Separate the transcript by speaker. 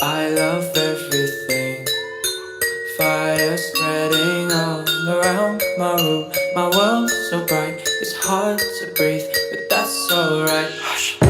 Speaker 1: I love everything. Fire spreading all around my room. My world's so bright, it's hard to breathe, but that's alright. Hush.